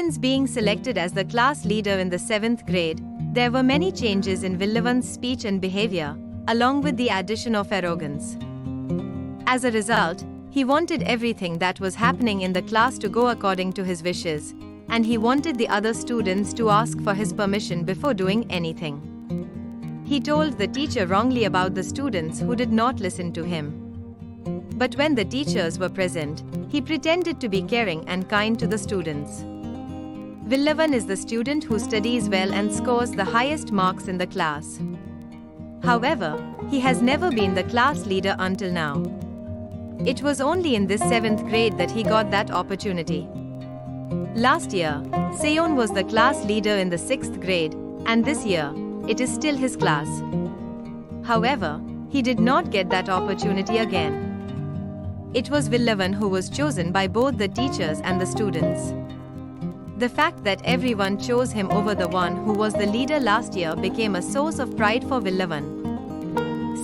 Since being selected as the class leader in the 7th grade, there were many changes in Villavan's speech and behavior, along with the addition of arrogance. As a result, he wanted everything that was happening in the class to go according to his wishes, and he wanted the other students to ask for his permission before doing anything. He told the teacher wrongly about the students who did not listen to him. But when the teachers were present, he pretended to be caring and kind to the students. Villavan is the student who studies well and scores the highest marks in the class. However, he has never been the class leader until now. It was only in this 7th grade that he got that opportunity. Last year, Seon was the class leader in the 6th grade, and this year, it is still his class. However, he did not get that opportunity again. It was Villavan who was chosen by both the teachers and the students. The fact that everyone chose him over the one who was the leader last year became a source of pride for Villavan.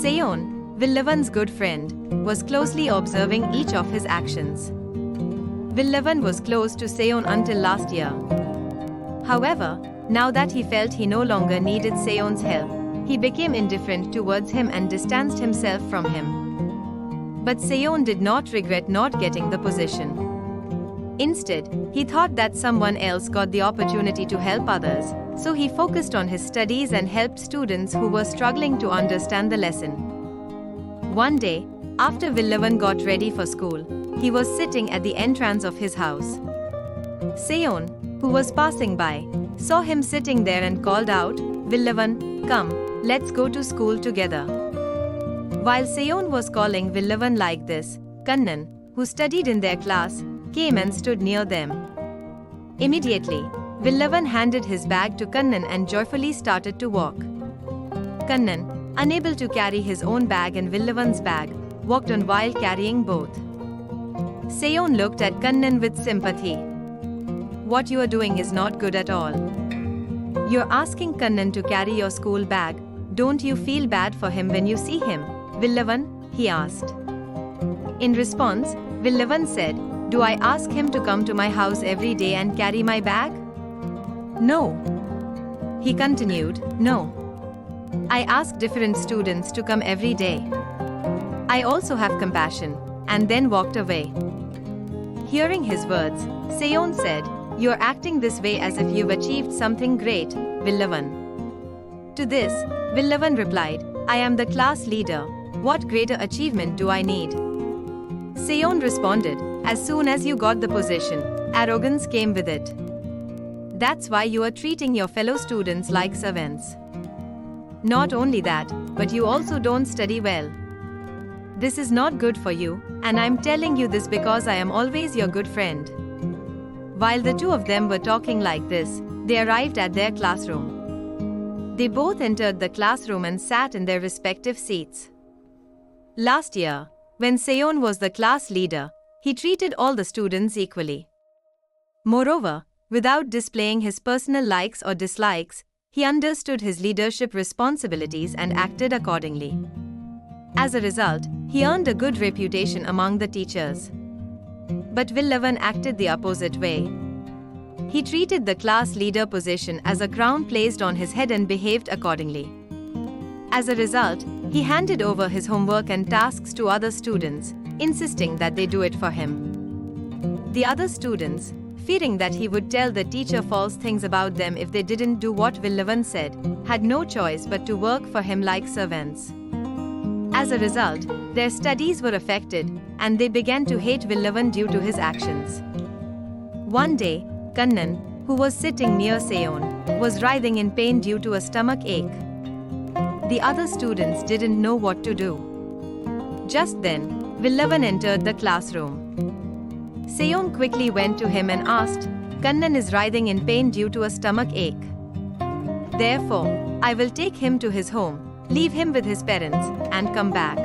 Seon, Villavan's good friend, was closely observing each of his actions. Villavan was close to Seon until last year. However, now that he felt he no longer needed Seon's help, he became indifferent towards him and distanced himself from him. But Seon did not regret not getting the position. Instead, he thought that someone else got the opportunity to help others, so he focused on his studies and helped students who were struggling to understand the lesson. One day, after Villavan got ready for school, he was sitting at the entrance of his house. Seon, who was passing by, saw him sitting there and called out, "Villavan, come, let's go to school together." While Seon was calling Villavan like this, Kannan, who studied in their class, came and stood near them. Immediately, Villavan handed his bag to Kannan and joyfully started to walk. Kannan, unable to carry his own bag and Villavan's bag, walked on while carrying both. Seon looked at Kannan with sympathy. "What you are doing is not good at all. You're asking Kannan to carry your school bag. Don't you feel bad for him when you see him, Villavan?" he asked. In response, Villavan said, "Do I ask him to come to my house every day and carry my bag? No." He continued, "No. I ask different students to come every day. I also have compassion," and then walked away. Hearing his words, Seon said, "You're acting this way as if you've achieved something great, Villavan." To this, Villavan replied, "I am the class leader. What greater achievement do I need?" Seon responded, "As soon as you got the position, arrogance came with it. That's why you are treating your fellow students like servants. Not only that, but you also don't study well. This is not good for you, and I'm telling you this because I am always your good friend." While the two of them were talking like this, they arrived at their classroom. They both entered the classroom and sat in their respective seats. Last year, when Seon was the class leader, he treated all the students equally. Moreover, without displaying his personal likes or dislikes, he understood his leadership responsibilities and acted accordingly. As a result, he earned a good reputation among the teachers. But Villavan acted the opposite way. He treated the class leader position as a crown placed on his head and behaved accordingly. As a result, he handed over his homework and tasks to other students, insisting that they do it for him. The other students, fearing that he would tell the teacher false things about them if they didn't do what Villavan said, had no choice but to work for him like servants. As a result, their studies were affected, and they began to hate Villavan due to his actions. One day, Kannan, who was sitting near Seon, was writhing in pain due to a stomach ache. The other students didn't know what to do. Just then, Villavan entered the classroom. Seon quickly went to him and asked, "Kannan is writhing in pain due to a stomach ache. Therefore, I will take him to his home, leave him with his parents, and come back."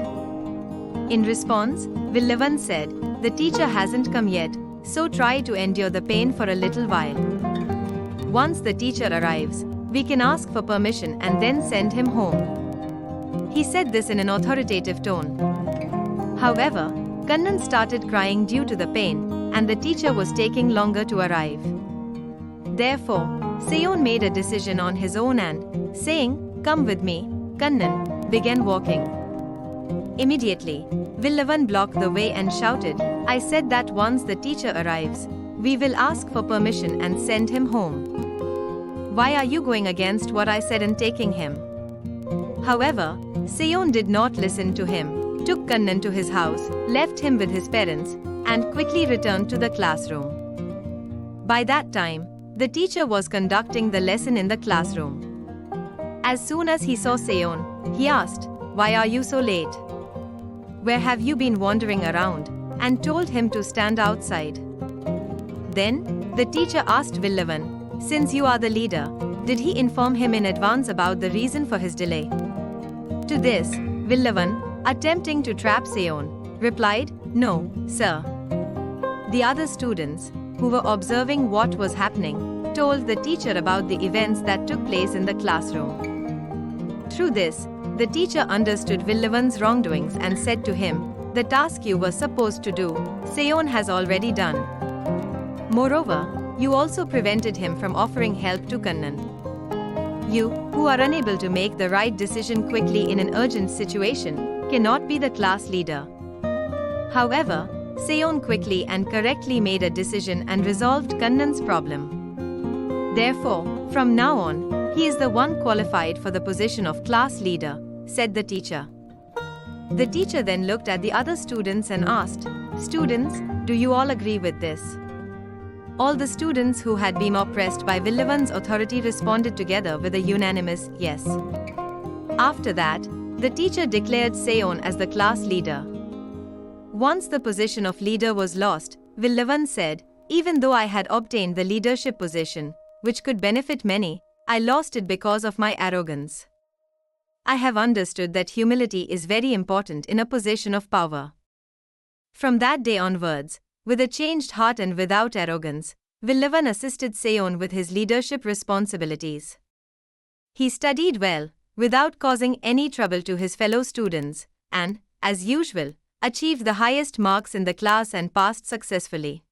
In response, Villavan said, "The teacher hasn't come yet, so try to endure the pain for a little while. Once the teacher arrives, we can ask for permission and then send him home." He said this in an authoritative tone. However, Kannan started crying due to the pain, and the teacher was taking longer to arrive. Therefore, Seon made a decision on his own and, saying, "Come with me," Kannan began walking. Immediately, Villavan blocked the way and shouted, "I said that once the teacher arrives, we will ask for permission and send him home. Why are you going against what I said and taking him?" However, Seon did not listen to him, took Kannan to his house, left him with his parents, and quickly returned to the classroom. By that time, the teacher was conducting the lesson in the classroom. As soon as he saw Seon, he asked, "Why are you so late? Where have you been wandering around?" and told him to stand outside. Then, the teacher asked Villavan, "Since you are the leader, did he inform him in advance about the reason for his delay?" To this, Villavan, attempting to trap Seon, replied, "No, sir." The other students, who were observing what was happening, told the teacher about the events that took place in the classroom. Through this, the teacher understood Villavan's wrongdoings and said to him, "The task you were supposed to do, Seon has already done. Moreover, you also prevented him from offering help to Kannan. You, who are unable to make the right decision quickly in an urgent situation, cannot be the class leader." However, Seon quickly and correctly made a decision and resolved Kannan's problem. Therefore, from now on, he is the one qualified for the position of class leader, said the teacher. The teacher then looked at the other students and asked, "Students, do you all agree with this?" All the students who had been oppressed by Villavan's authority responded together with a unanimous yes. After that, the teacher declared Seon as the class leader. Once the position of leader was lost, Villavan said, "Even though I had obtained the leadership position, which could benefit many, I lost it because of my arrogance. I have understood that humility is very important in a position of power." From that day onwards, with a changed heart and without arrogance, Villavan assisted Seon with his leadership responsibilities. He studied well, without causing any trouble to his fellow students, and, as usual, achieved the highest marks in the class and passed successfully.